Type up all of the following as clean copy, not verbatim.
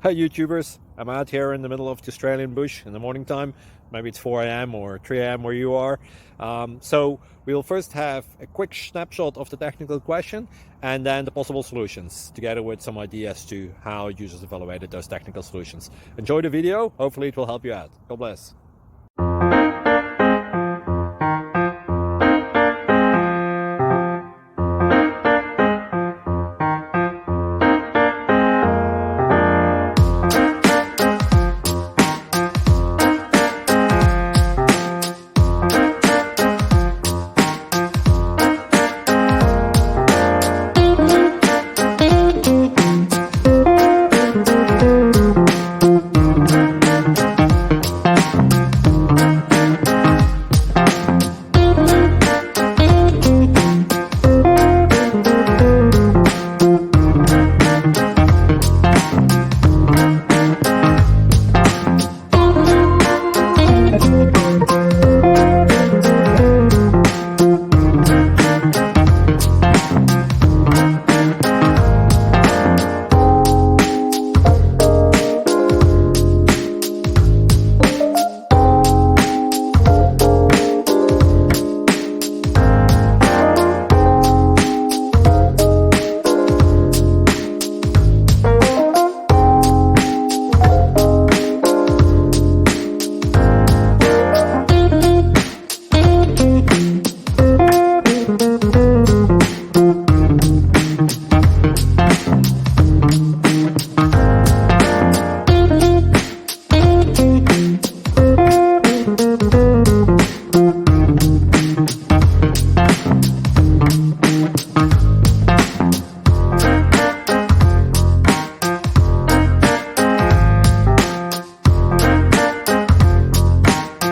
Hi YouTubers, I'm out here in the middle of the Australian bush in the morning time. Maybe it's 4 a.m. or 3 a.m. where you are. So we'll first have a quick snapshot of the technical question and then the possible solutions, together with some ideas to how users evaluated those technical solutions. Enjoy the video, hopefully it will help you out. God bless.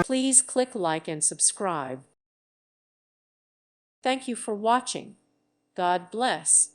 Please click like and subscribe. Thank you for watching. God bless.